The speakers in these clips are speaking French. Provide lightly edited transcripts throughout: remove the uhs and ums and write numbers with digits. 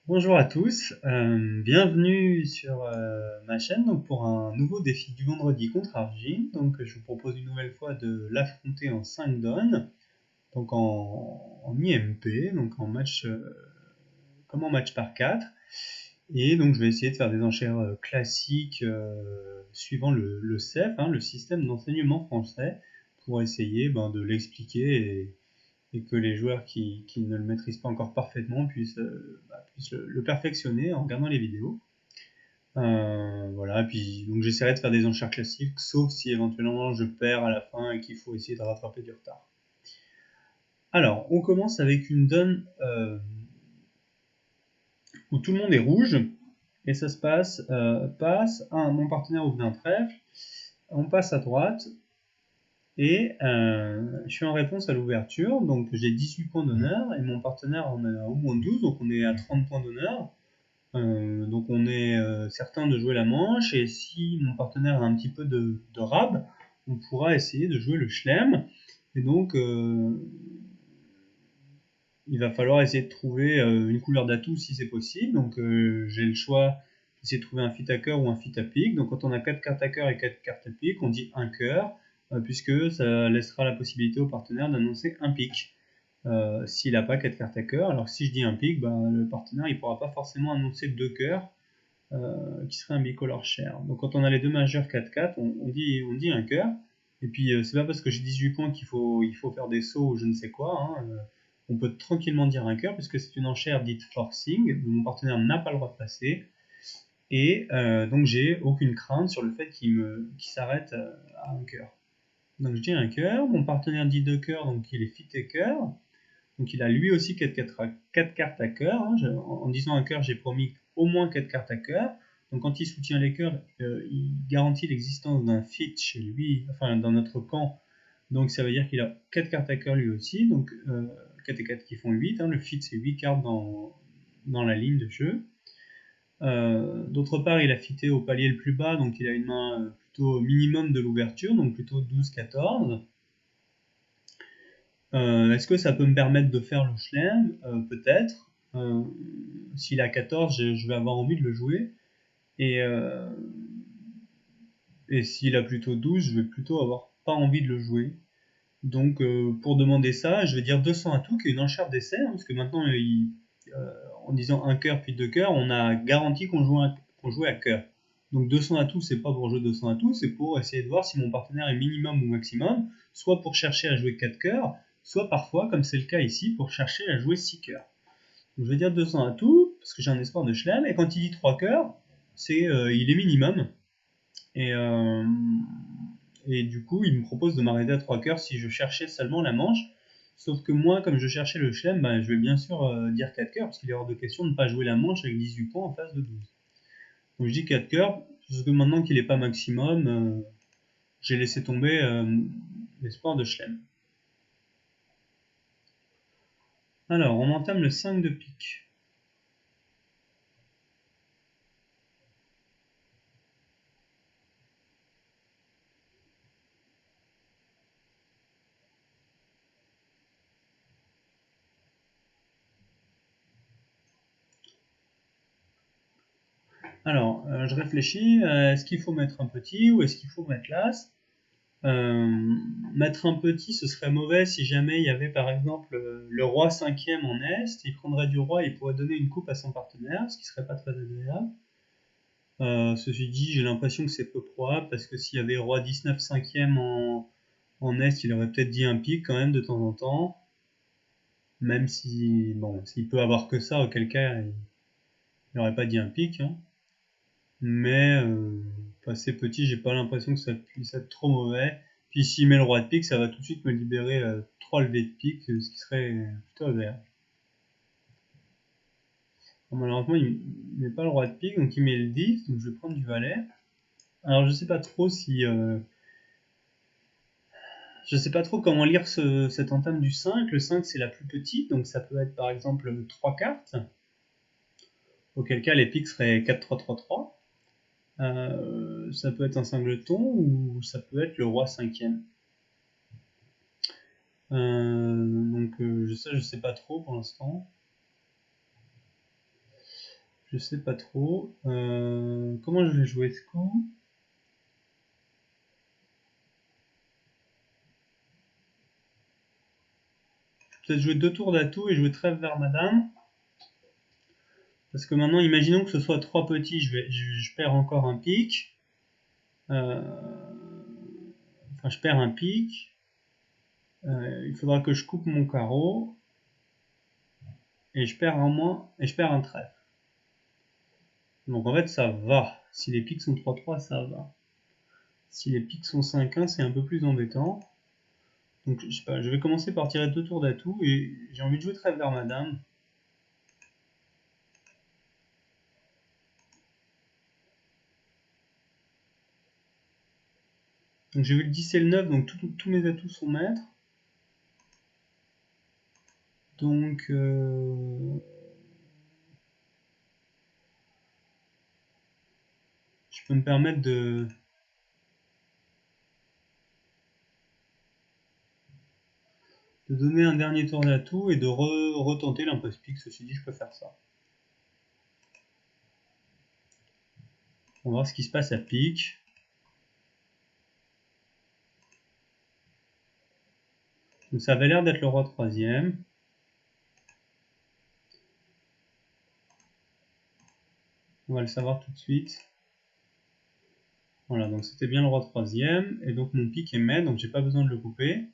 Bonjour à tous, bienvenue sur ma chaîne donc pour un nouveau défi du vendredi contre Argine. Donc je vous propose une nouvelle fois de l'affronter en 5 dons, donc en IMP, donc en match comme en match par 4. Et donc je vais essayer de faire des enchères classiques suivant le CEF, le système d'enseignement français, pour essayer de l'expliquer et que les joueurs qui ne le maîtrisent pas encore parfaitement puissent le perfectionner en regardant les vidéos. Voilà, puis donc j'essaierai de faire des enchères classiques, sauf si éventuellement je perds à la fin et qu'il faut essayer de rattraper du retard. Alors, on commence avec une donne où tout le monde est rouge, et ça se passe, mon partenaire ouvre un trèfle, on passe à droite, et je suis en réponse à l'ouverture, donc j'ai 18 points d'honneur, et mon partenaire en a au moins 12, donc on est à 30 points d'honneur. Donc on est certain de jouer la manche, et si mon partenaire a un petit peu de rab, on pourra essayer de jouer le chelem. Et donc il va falloir essayer de trouver une couleur d'atout si c'est possible. Donc j'ai le choix d'essayer de trouver un fit à cœur ou un fit à pique. Donc quand on a 4 cartes à cœur et 4 cartes à pique, on dit un cœur, puisque ça laissera la possibilité au partenaire d'annoncer un pique. S'il n'a pas 4 cartes à cœur, alors si je dis un pique, le partenaire il pourra pas forcément annoncer 2 cœurs, qui serait un bicolore cher. Donc quand on a les deux majeurs 4-4, on dit un cœur. Et puis c'est pas parce que j'ai 18 points qu'il faut faire des sauts ou je ne sais quoi. On peut tranquillement dire un cœur puisque c'est une enchère dite forcing. Mon partenaire n'a pas le droit de passer. Et donc j'ai aucune crainte sur le fait qu'il s'arrête à un cœur. Donc je dis un cœur, mon partenaire dit deux cœurs, donc il est fité cœur. Donc il a lui aussi 4 cartes à cœur. En disant un cœur, j'ai promis au moins 4 cartes à cœur. Donc quand il soutient les cœurs, il garantit l'existence d'un fit chez lui, enfin dans notre camp. Donc ça veut dire qu'il a 4 cartes à cœur lui aussi. Donc 4 et 4 qui font 8. Le fit c'est 8 cartes dans la ligne de jeu. D'autre part, il a fité au palier le plus bas, donc il a une main plutôt minimum de l'ouverture, donc plutôt 12-14. Est-ce que ça peut me permettre de faire le chelem? Peut-être. S'il a 14, je vais avoir envie de le jouer. Et, s'il a plutôt 12, je vais plutôt avoir pas envie de le jouer. Donc pour demander ça, je vais dire 200 à tout, qui est une enchère d'essai, parce que maintenant, en disant un cœur puis deux cœurs, on a garanti qu'on jouait à cœur. Donc 200 à tout, c'est pas pour jouer 200 à tout, c'est pour essayer de voir si mon partenaire est minimum ou maximum, soit pour chercher à jouer 4 cœurs, soit parfois, comme c'est le cas ici, pour chercher à jouer 6 cœurs. Donc je vais dire 200 à tout, parce que j'ai un espoir de chelem, et quand il dit 3 cœurs, il est minimum. Et, du coup, il me propose de m'arrêter à 3 cœurs si je cherchais seulement la manche. Sauf que moi, comme je cherchais le chelem, je vais bien sûr dire 4 cœurs, parce qu'il est hors de question de ne pas jouer la manche avec 18 points en face de 12. Donc je dis 4 cœurs, parce que maintenant qu'il n'est pas maximum, j'ai laissé tomber l'espoir de chelem. Alors, on entame le 5 de pique. Alors, je réfléchis, est-ce qu'il faut mettre un petit ou est-ce qu'il faut mettre l'as? Mettre un petit, ce serait mauvais si jamais il y avait par exemple le roi 5e en Est, il prendrait du roi et il pourrait donner une coupe à son partenaire, ce qui serait pas très agréable. Ceci dit, j'ai l'impression que c'est peu probable, parce que s'il y avait roi 19 5e en Est, il aurait peut-être dit un pique quand même de temps en temps. Même si, bon, s'il peut avoir que ça, auquel cas, il n'aurait pas dit un pique. Mais passer petit, j'ai pas l'impression que ça puisse être trop mauvais. Puis s'il met le roi de pique, ça va tout de suite me libérer 3 levées de pique, ce qui serait plutôt agréable. Bon, malheureusement, il met pas le roi de pique, donc il met le 10, donc je vais prendre du valet. Alors je sais pas trop si... je sais pas trop comment lire cette entame du 5. Le 5 c'est la plus petite, donc ça peut être par exemple 3 cartes. Auquel cas les piques seraient 4-3-3-3. Ça peut être un singleton ou ça peut être le roi 5e. Donc ça je sais pas trop pour l'instant. Je sais pas trop. Comment je vais jouer ce coup? Peut-être jouer 2 tours d'atout et jouer trèfle vers madame. Parce que maintenant, imaginons que ce soit 3 petits, je perds encore un pic. Enfin, je perds un pic. Il faudra que je coupe mon carreau. Et je perds un trèfle. Donc en fait, ça va. Si les pics sont 3-3, ça va. Si les pics sont 5-1, c'est un peu plus embêtant. Donc je sais pas, je vais commencer par tirer 2 tours d'atout et j'ai envie de jouer trèfle vers madame. Donc j'ai vu le 10 et le 9, donc tous mes atouts sont maîtres. Donc je peux me permettre de donner un dernier tour d'atout et de retenter l'impasse pique. Ceci dit, je peux faire ça. On va voir ce qui se passe à pique. Donc ça avait l'air d'être le roi troisième. On va le savoir tout de suite. Voilà, donc c'était bien le roi troisième. Et donc mon pique est maître, donc j'ai pas besoin de le couper.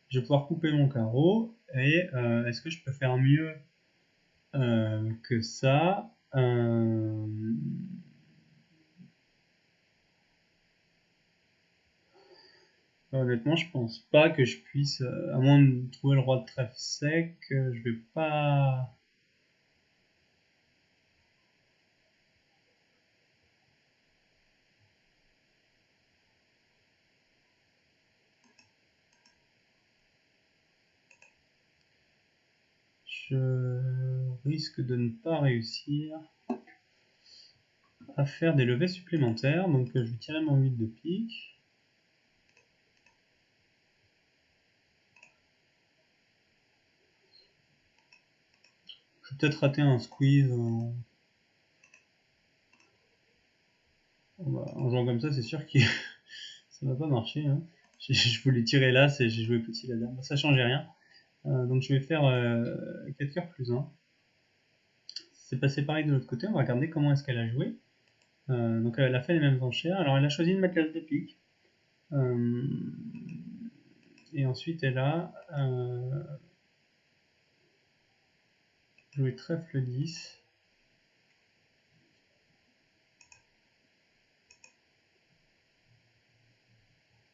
Je vais pouvoir couper mon carreau. Et est-ce que je peux faire mieux que ça? Honnêtement, je pense pas que je puisse, à moins de trouver le roi de trèfle sec, je vais pas. Je risque de ne pas réussir à faire des levées supplémentaires, donc je vais tirer mon 8 de pique. Je vais peut-être rater un squeeze en jouant comme ça, c'est sûr que ça va pas marcher. Hein. Je voulais tirer là, j'ai joué petit la dame, ça changeait rien. Donc je vais faire 4 cœurs plus 1. C'est passé pareil de l'autre côté, on va regarder comment est-ce qu'elle a joué. Donc elle a fait les mêmes enchères. Alors elle a choisi de mettre l'as de pique. Et ensuite elle a joué trèfle 10.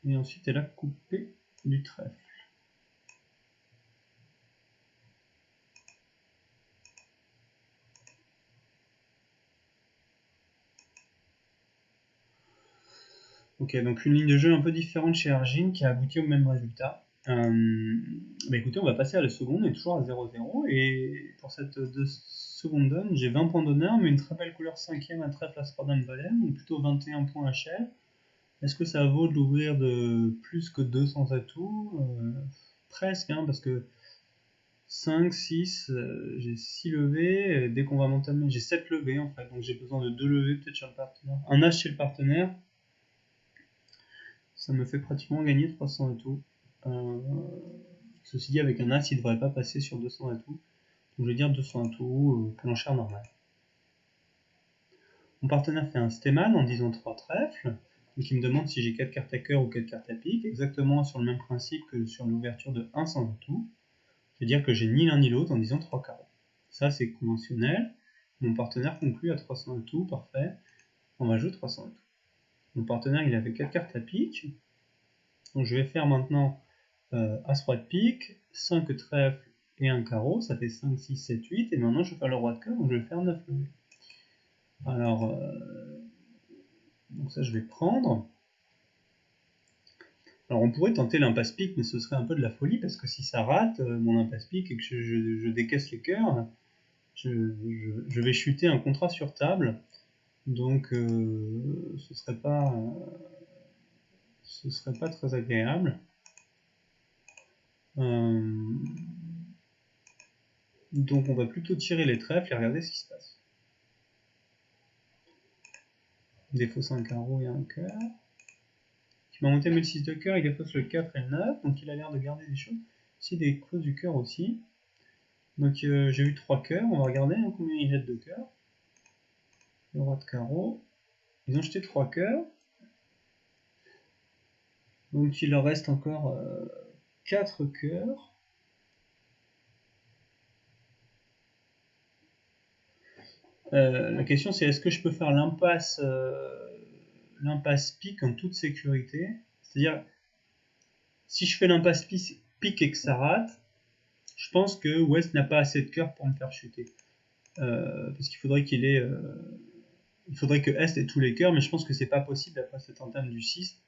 Et ensuite elle a coupé du trèfle. Ok, donc une ligne de jeu un peu différente chez Argine qui a abouti au même résultat. Bah écoutez, on va passer à la seconde, on est toujours à 0-0. Et pour cette seconde donne, j'ai 20 points d'honneur, mais une très belle couleur 5ème à trèfle as dame valet, donc plutôt 21 points HL. Est-ce que ça vaut de l'ouvrir de plus que 200 atouts? Presque, hein, parce que 5, 6, j'ai 6 levées. Dès qu'on va m'entamer, j'ai 7 levées en fait, donc j'ai besoin de 2 levées peut-être chez le partenaire. Un as chez le partenaire. Ça me fait pratiquement gagner 300 atouts. Ceci dit, avec un as, il ne devrait pas passer sur 200 atouts. Donc je vais dire 200 atouts, que l'enchère normale. Mon partenaire fait un stéman en disant 3 trèfles. Donc il me demande si j'ai 4 cartes à cœur ou 4 cartes à pique, exactement sur le même principe que sur l'ouverture de 1 sans atout. C'est-à-dire que j'ai ni l'un ni l'autre en disant 3 carreaux. Ça c'est conventionnel. Mon partenaire conclut à 300 atouts, parfait. On va jouer 300 atouts. Mon partenaire il avait 4 cartes à pique. Donc je vais faire maintenant As-Roi de pique, 5 trèfles et un carreau, ça fait 5, 6, 7, 8. Et maintenant je vais faire le Roi de cœur, donc je vais faire 9 levées. Alors, donc ça je vais prendre. Alors on pourrait tenter l'impasse pique, mais ce serait un peu de la folie, parce que si ça rate, mon impasse pique, et que je décaisse les cœurs, je vais chuter un contrat sur table. Donc ce serait pas très agréable. Donc on va plutôt tirer les trèfles et regarder ce qui se passe. défausse un carreau et un cœur. Il m'a entamé le 6 de cœur, il défausse le 4 et le 9, donc il a l'air de garder des choses. Ici, il défausse du cœur aussi. Donc j'ai eu 3 cœurs, on va regarder hein, combien il jette de cœur. Le roi de carreau. Ils ont jeté 3 cœurs. Donc il leur reste encore 4 cœurs. La question c'est est-ce que je peux faire l'impasse pique en toute sécurité? C'est-à-dire, si je fais l'impasse pique et que ça rate, je pense que West n'a pas assez de cœurs pour me faire chuter. Parce qu'il faudrait qu'il ait... il faudrait que Est ait tous les cœurs, mais je pense que c'est pas possible après cette entame du 6.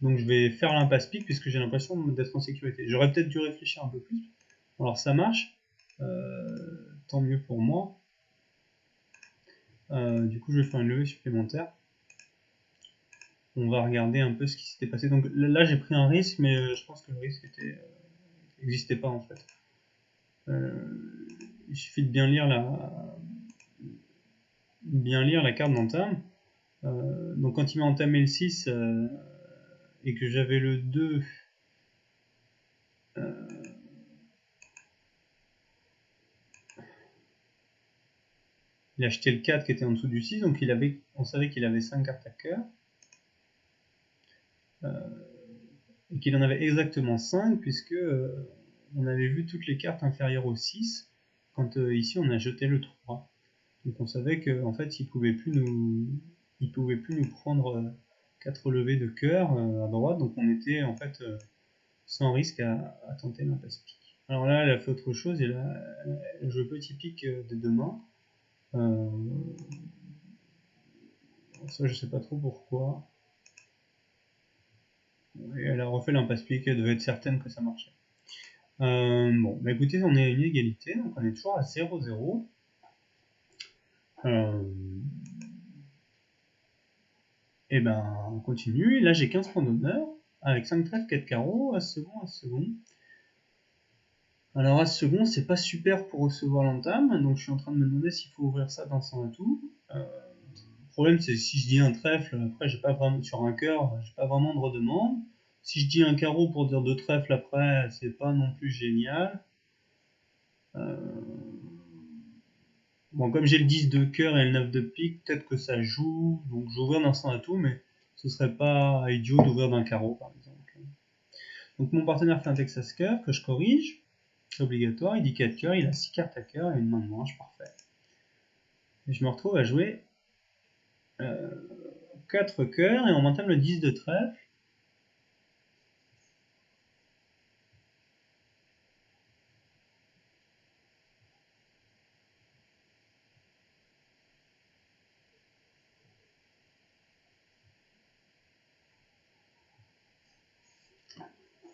Donc je vais faire l'impasse pique puisque j'ai l'impression d'être en sécurité. J'aurais peut-être dû réfléchir un peu plus. Alors ça marche. Tant mieux pour moi. Du coup je vais faire une levée supplémentaire. On va regarder un peu ce qui s'était passé. Donc là j'ai pris un risque, mais je pense que le risque n'existait pas en fait. Il suffit de bien lire la carte d'entame. Donc quand il m'a entamé le 6 et que j'avais le 2, il a acheté le 4 qui était en dessous du 6, donc on savait qu'il avait 5 cartes à cœur. Et qu'il en avait exactement 5, puisque on avait vu toutes les cartes inférieures au 6, quand ici on a jeté le 3. Donc on savait qu'en fait il pouvait plus nous prendre 4 levées de cœur à droite, donc on était en fait sans risque à tenter l'impasse pique. Alors là elle a fait autre chose, elle a joué petit pique des deux mains. Ça je sais pas trop pourquoi. Et elle a refait l'impasse pique, elle devait être certaine que ça marchait. Bon, bah écoutez, on est à une égalité, donc on est toujours à 0-0. Et ben, on continue. Là, j'ai 15 points d'honneur, avec 5 trèfles, 4 carreaux, As second, As second. Alors, As second, c'est pas super pour recevoir l'entame, donc je suis en train de me demander s'il faut ouvrir ça dans son atout. Le problème, c'est que si je dis un trèfle, après, j'ai pas vraiment, sur un cœur, j'ai pas vraiment de redemande. Si je dis un carreau pour dire deux trèfles après, c'est pas non plus génial. Bon, comme j'ai le 10 de cœur et le 9 de pique, peut-être que ça joue, donc j'ouvre d'un sans atout, mais ce serait pas idiot d'ouvrir d'un carreau, par exemple. Donc mon partenaire fait un Texas cœur que je corrige, c'est obligatoire, il dit 4 cœurs, il a 6 cartes à cœur et une main de manche, parfait. Et je me retrouve à jouer 4 cœurs et on m'entame le 10 de trèfle.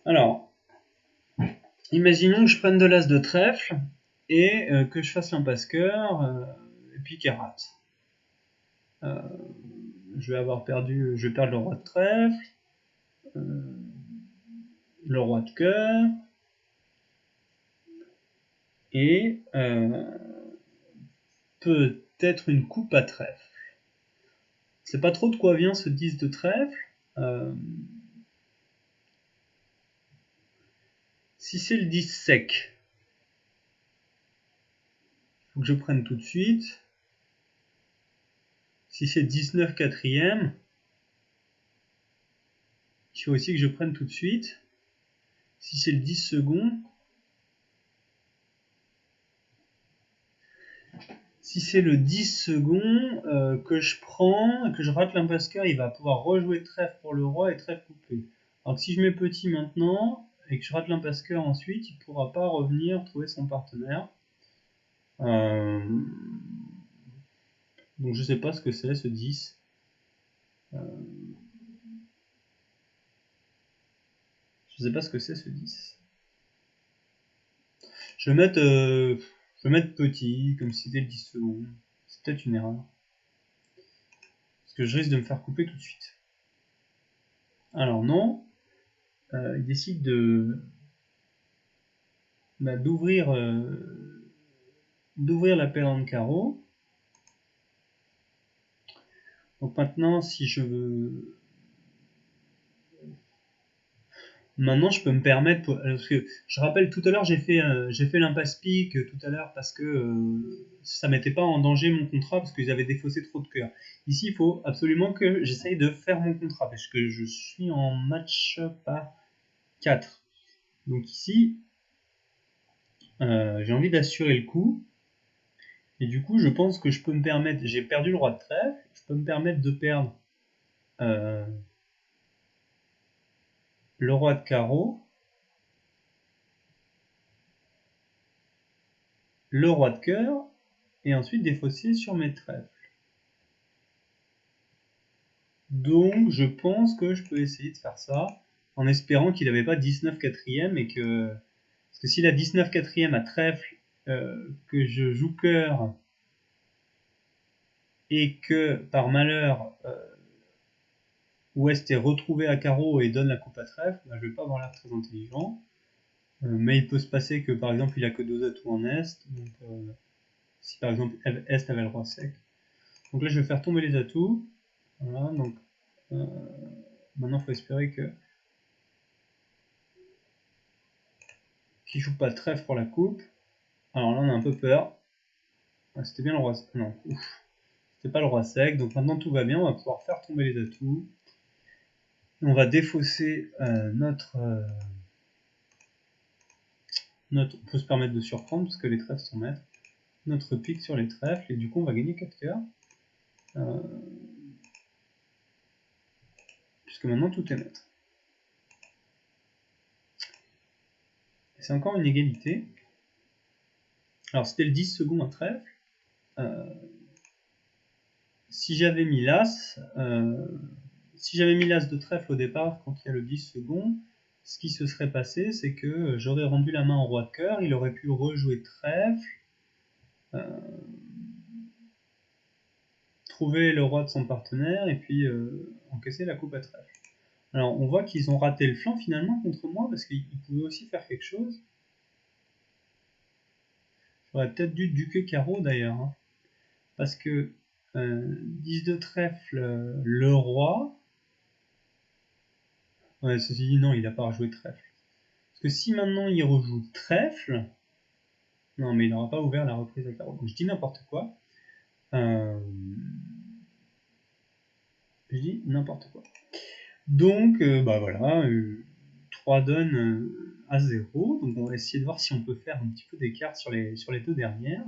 Alors, imaginons que je prenne de l'as de trèfle et que je fasse l'impasse cœur et puis qu'elle rate. Je vais perdre le roi de trèfle, le roi de cœur et peut-être une coupe à trèfle. C'est pas trop de quoi vient ce 10 de trèfle. Si c'est le 10 sec, il faut que je prenne tout de suite. Si c'est 19 quatrième, il faut aussi que je prenne tout de suite. Si c'est le 10 second, si c'est le 10 second que je prends et que je rate l'impasse cœur, il va pouvoir rejouer trèfle pour le roi et trèfle coupé. Alors que si je mets petit maintenant et que je rate l'impasse cœur ensuite, il ne pourra pas revenir trouver son partenaire. Donc je sais pas ce que c'est ce 10. Je sais pas ce que c'est ce 10. Je vais mettre petit, comme si c'était le 10 secondes. C'est peut-être une erreur. Parce que je risque de me faire couper tout de suite. Alors non. Il décide d'ouvrir la paire de carreaux. Donc maintenant, si je veux... Maintenant, je peux me permettre... Parce que je rappelle, tout à l'heure, j'ai fait l'impasse pique tout à l'heure parce que ça mettait pas en danger mon contrat parce qu'ils avaient défaussé trop de cœurs. Ici, il faut absolument que j'essaye de faire mon contrat parce que je suis en match par 4. Donc ici, j'ai envie d'assurer le coup. Et du coup, je pense que je peux me permettre... J'ai perdu le roi de trèfle. Je peux me permettre de perdre euh, le roi de carreau, le roi de cœur, et ensuite défausser sur mes trèfles. Donc, je pense que je peux essayer de faire ça en espérant qu'il n'avait pas 19 quatrième et que... Parce que s'il a 19 quatrième à trèfle, que je joue cœur et que par malheur Ouest est retrouvé à carreau et donne la coupe à trèfle, bah, je vais pas avoir l'air très intelligent. Mais il peut se passer que par exemple il a que 2 atouts en Est, donc si par exemple Est avait le roi sec. Donc là je vais faire tomber les atouts. Voilà, donc maintenant il faut espérer que qu'il joue pas de trèfle pour la coupe. Alors là on a un peu peur. Ah, c'était bien le roi. Non, c'était pas le roi sec. Donc maintenant tout va bien, on va pouvoir faire tomber les atouts. On va défausser on peut se permettre de surprendre parce que les trèfles sont maîtres. Notre pique sur les trèfles et du coup on va gagner 4 cœurs. Puisque maintenant tout est maître. C'est encore une égalité. Alors c'était le 10 secondes à trèfle. Si j'avais mis l'as, de trèfle au départ quand il y a le 10 secondes, ce qui se serait passé, c'est que j'aurais rendu la main au roi de cœur, il aurait pu rejouer trèfle, trouver le roi de son partenaire et puis encaisser la coupe à trèfle. Alors on voit qu'ils ont raté le flanc finalement contre moi parce qu'ils pouvaient aussi faire quelque chose. J'aurais peut-être dû duquer carreau d'ailleurs, hein, parce que 10 de trèfle, le roi. Ouais, ceci dit, non, il n'a pas rejoué trèfle. Parce que si maintenant il rejoue trèfle, non, mais il n'aura pas ouvert la reprise à carreau. Donc je dis n'importe quoi. Je dis n'importe quoi. Donc, bah voilà, 3 donnes à 0. Donc on va essayer de voir si on peut faire un petit peu d'écart sur les 2 dernières.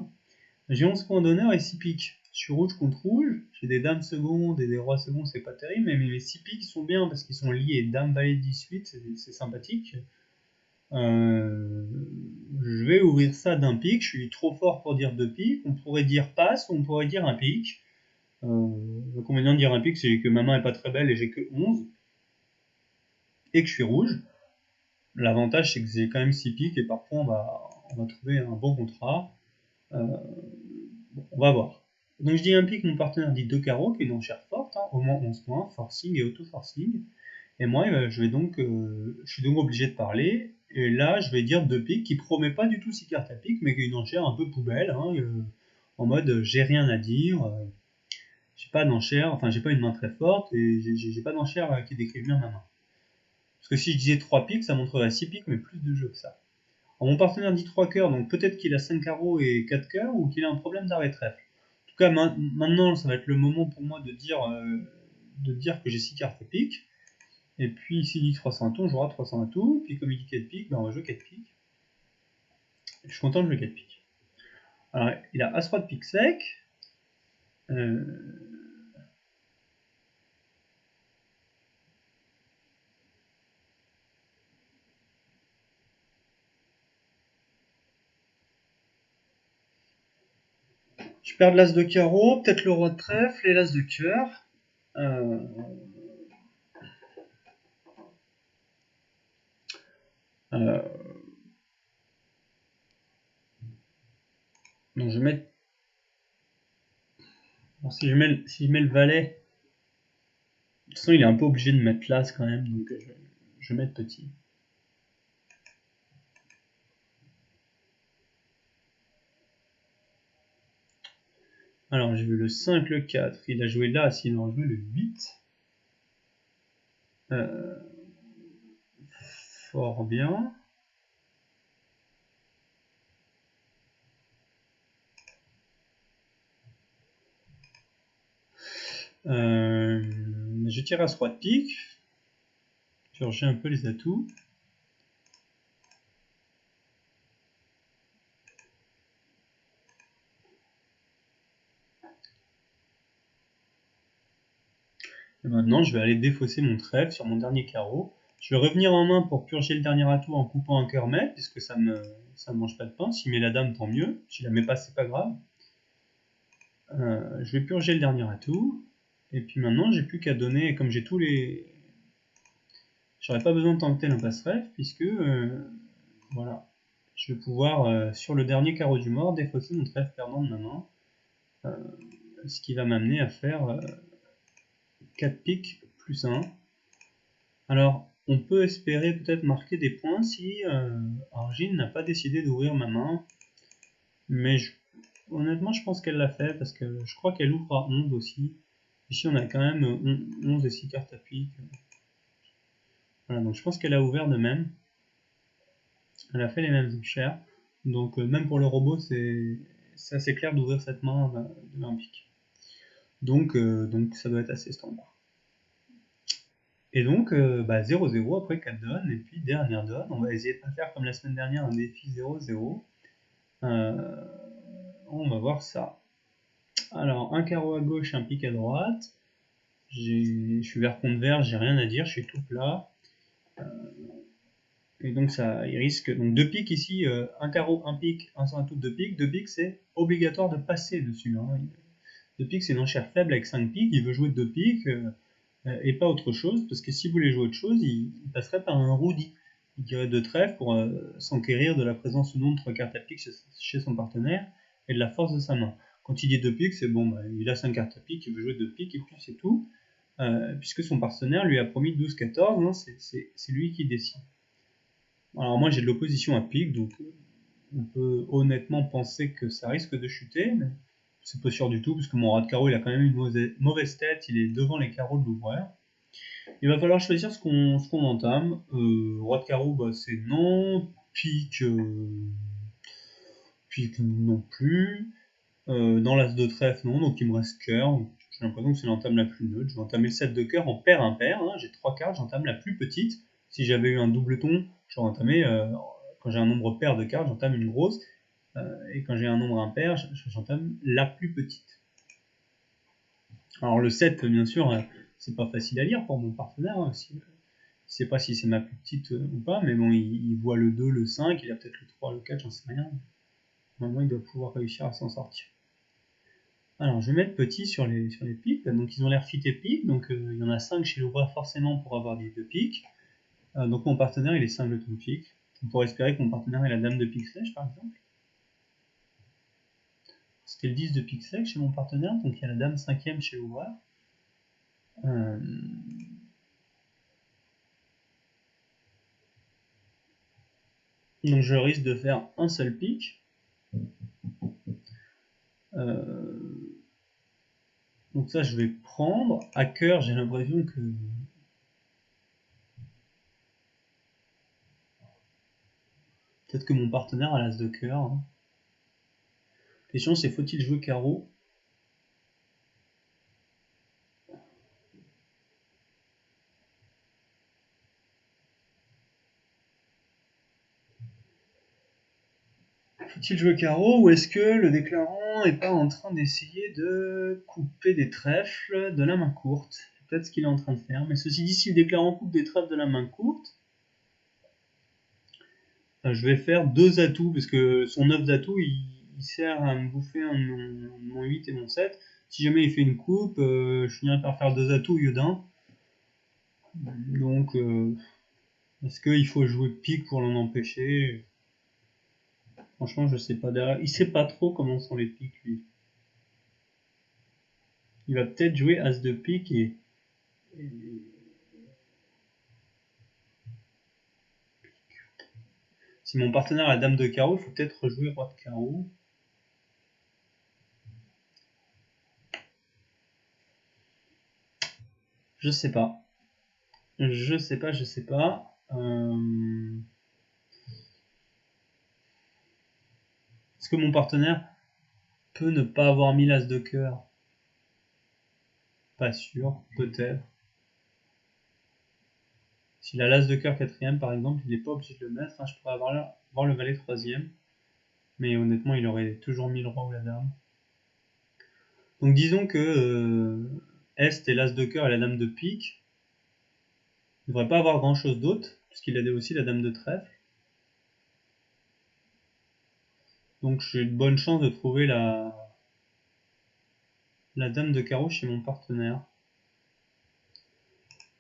J'ai 11 points d'honneur et 6 piques. Sur rouge contre rouge, j'ai des dames secondes et des rois secondes, c'est pas terrible, mais mes 6 piques sont bien parce qu'ils sont liés. Dame valet 18, c'est sympathique. Je vais ouvrir ça d'un pique, je suis trop fort pour dire 2 piques. On pourrait dire passe ou on pourrait dire un pique. L'inconvénient de dire un pique, c'est que ma main est pas très belle et j'ai que 11. Et que je suis rouge. L'avantage, c'est que j'ai quand même 6 piques et parfois on va trouver un bon contrat. Bon, on va voir. Donc je dis un pique, mon partenaire dit 2 carreaux, qui est une enchère forte, hein, au moins 11 points, forcing et auto-forcing. Et moi, je suis donc obligé de parler. Et là, je vais dire 2 piques, qui promet pas du tout 6 cartes à pique, mais qui est une enchère un peu poubelle, hein, en mode j'ai rien à dire, j'ai pas d'enchère, enfin j'ai pas une main très forte, et j'ai pas d'enchère qui décrive bien ma main. Parce que si je disais 3 piques, ça montrerait 6 piques, mais plus de jeu que ça. Alors, mon partenaire dit 3 cœurs, donc peut-être qu'il a 5 carreaux et 4 cœurs, ou qu'il a un problème d'arrêt trèfle. En tout cas, maintenant, ça va être le moment pour moi de dire que j'ai 6 cartes à pique. Et puis, s'il dit 300 atouts, on jouera 300 atouts. Puis, comme il dit 4 piques, ben, on va jouer 4 piques. Je suis content de jouer 4 piques. Alors, il a As-Roi de pique sec. Je perds l'As de carreau, peut-être le Roi de trèfle et l'As de cœur. Donc, je vais mettre. Bon, si je mets le valet. De toute façon, il est un peu obligé de mettre l'As quand même, donc je vais mettre petit. Alors j'ai vu le 5, le 4, il a joué là, s'il aurait joué le 8. Fort bien. Je tire à ce roi de pique. Purger un peu les atouts. Et maintenant, je vais aller défausser mon trèfle sur mon dernier carreau. Je vais revenir en main pour purger le dernier atout en coupant un cœur maître, puisque ça me mange pas de pain. S'il met la dame, tant mieux. S'il la met pas, c'est pas grave. Je vais purger le dernier atout. Et puis maintenant, j'ai plus qu'à donner, comme j'ai tous les... J'aurais pas besoin de tenter l'impasse rêve, puisque... voilà. Je vais pouvoir, sur le dernier carreau du mort, défausser mon trèfle perdant de ma main. Ce qui va m'amener à faire 4 piques plus 1. Alors, on peut espérer peut-être marquer des points si Argine n'a pas décidé d'ouvrir ma main. Mais honnêtement, je pense qu'elle l'a fait parce que je crois qu'elle ouvre à 11 aussi. Ici, on a quand même 11 et 6 cartes à pique. Voilà, donc je pense qu'elle a ouvert de même. Elle a fait les mêmes enchères. Donc, même pour le robot, c'est assez clair d'ouvrir cette main de 1 pique. Donc, ça doit être assez standard. Et donc, 0-0 après 4 donnes, et puis dernière donne, on va essayer de pas faire comme la semaine dernière un défi 0-0. On va voir ça. Alors, un carreau à gauche, un pique à droite. Je suis vert contre vert, j'ai rien à dire, je suis tout plat. Et donc ça, il risque, donc 2 piques ici, un carreau, un pique, un atout, 2 piques. 2 piques, c'est obligatoire de passer dessus. 2 piques, c'est une enchère faible avec 5 piques, il veut jouer 2 piques. Et pas autre chose, parce que si vous voulez jouer autre chose, il passerait par un roudi. Il dirait de trèfle pour s'enquérir de la présence ou non de 3 cartes à pique chez son partenaire et de la force de sa main. Quand il dit 2 piques, c'est bon, il a 5 cartes à pique, il veut jouer 2 piques et puis c'est tout, puisque son partenaire lui a promis 12-14, hein, c'est lui qui décide. Alors moi j'ai de l'opposition à pique, donc on peut honnêtement penser que ça risque de chuter, mais c'est pas sûr du tout, parce que mon rat de carreau il a quand même une mauvaise tête, il est devant les carreaux de l'ouvreur. Il va falloir choisir ce qu'on entame. Roi de carreau, c'est non. Pique, pique non plus. Dans l'as de trèfle, non. Donc il me reste cœur. J'ai l'impression que c'est l'entame la plus neutre. Je vais entamer le 7 de cœur en paire impair. Hein. J'ai 3 cartes, j'entame la plus petite. Si j'avais eu un doubleton, j'aurais entamé. Quand j'ai un nombre pair de cartes, j'entame une grosse. Et quand j'ai un nombre impair, j'entame la plus petite. Alors le 7, bien sûr, c'est pas facile à lire pour mon partenaire. Hein, je sais pas si c'est ma plus petite ou pas, mais bon, il voit le 2, le 5, il a peut-être le 3, le 4, j'en sais rien. Normalement, il doit pouvoir réussir à s'en sortir. Alors, je vais mettre petit sur les piques. Donc, ils ont l'air fit et pique. Donc, il y en a 5 chez l'ouvreur forcément pour avoir des 2 piques. Donc, mon partenaire, il est 5 de pique. On pourrait espérer que mon partenaire ait la dame de pique sèche, par exemple. C'était le 10 de pique sèche chez mon partenaire. Donc, il y a la dame 5e chez l'ouvreur. Donc, je risque de faire un seul pique. Donc ça, je vais prendre. À cœur, j'ai l'impression que... Peut-être que mon partenaire a l'as de cœur. Hein. La question, c'est faut-il jouer carreau? Faut-il jouer carreau ou est-ce que le déclarant est pas en train d'essayer de couper des trèfles de la main courte? C'est peut-être ce qu'il est en train de faire. Mais ceci dit, si le déclarant coupe des trèfles de la main courte, je vais faire 2 atouts, parce que son 9 d'atouts, il sert à me bouffer mon 8 et mon 7. Si jamais il fait une coupe, je finirai par faire 2 atouts au lieu d'un. Donc, est-ce qu'il faut jouer pique pour l'en empêcher? Franchement, je sais pas. Il sait pas trop comment sont les piques, lui. Il va peut-être jouer as de pique et... Si mon partenaire a dame de carreau, il faut peut-être rejouer roi de carreau. Je sais pas. Je sais pas, je sais pas. Est-ce que mon partenaire peut ne pas avoir mis l'as de cœur? Pas sûr, peut-être. S'il a l'as de cœur quatrième par exemple, il n'est pas obligé de le mettre. Hein. Je pourrais avoir le valet troisième. Mais honnêtement, il aurait toujours mis le roi ou la dame. Donc disons que Est et l'as de cœur et la dame de pique. Il ne devrait pas avoir grand chose d'autre, puisqu'il a aussi la dame de trèfle. Donc j'ai une bonne chance de trouver la dame de carreau chez mon partenaire.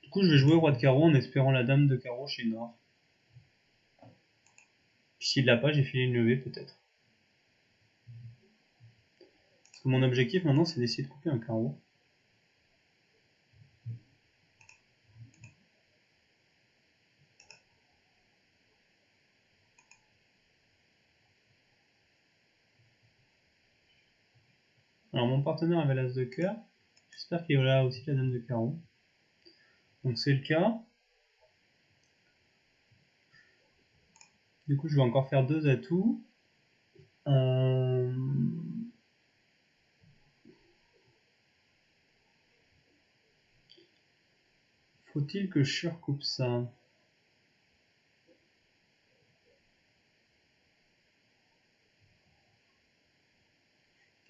Du coup, je vais jouer roi de carreau en espérant la dame de carreau chez Noir. S'il l'a pas, j'ai filé une levée peut-être. Parce que mon objectif maintenant, c'est d'essayer de couper un carreau. Alors mon partenaire avait l'as de cœur. J'espère qu'il a aussi la dame de carreau. Donc c'est le cas. Du coup, je vais encore faire 2 atouts. Faut-il que je surcoupe ça?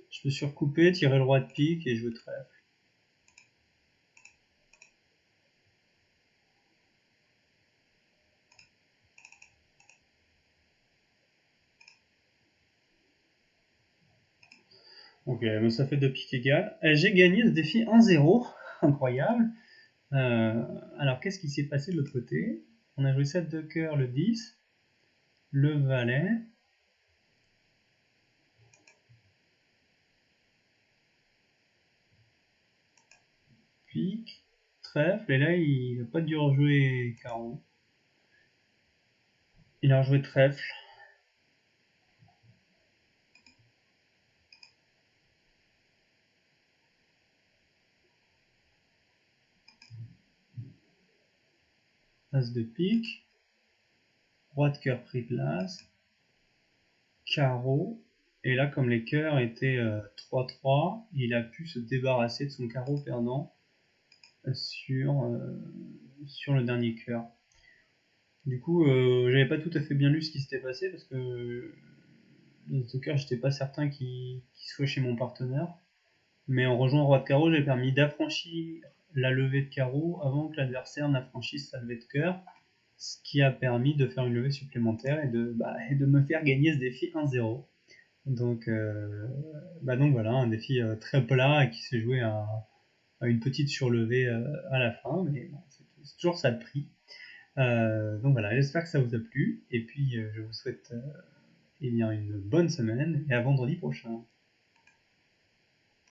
Je peux surcouper, tirer le roi de pique et jouer trèfle. Ok, mais ça fait 2 piques égales. J'ai gagné ce défi 1-0. Incroyable. Alors, qu'est-ce qui s'est passé de l'autre côté? On a joué 7 de cœur, le 10, le valet. Pique, trèfle, et là il n'a pas dû rejouer carreau. Il a rejoué trèfle. As de pique, roi de cœur pris place, carreau, et là comme les cœurs étaient 3-3, il a pu se débarrasser de son carreau perdant sur le dernier cœur. Du coup, j'avais pas tout à fait bien lu ce qui s'était passé parce que les deux cœurs, j'étais pas certain qu'il soit chez mon partenaire. Mais en rejoignant roi de carreau, j'ai permis d'affranchir la levée de carreau avant que l'adversaire n'affranchisse sa levée de cœur, ce qui a permis de faire une levée supplémentaire et de me faire gagner ce défi 1-0. Donc voilà, un défi très plat et qui s'est joué à une petite surlevée à la fin, mais bon, c'est toujours ça de prix. Donc voilà, j'espère que ça vous a plu, et puis je vous souhaite une bonne semaine, et à vendredi prochain.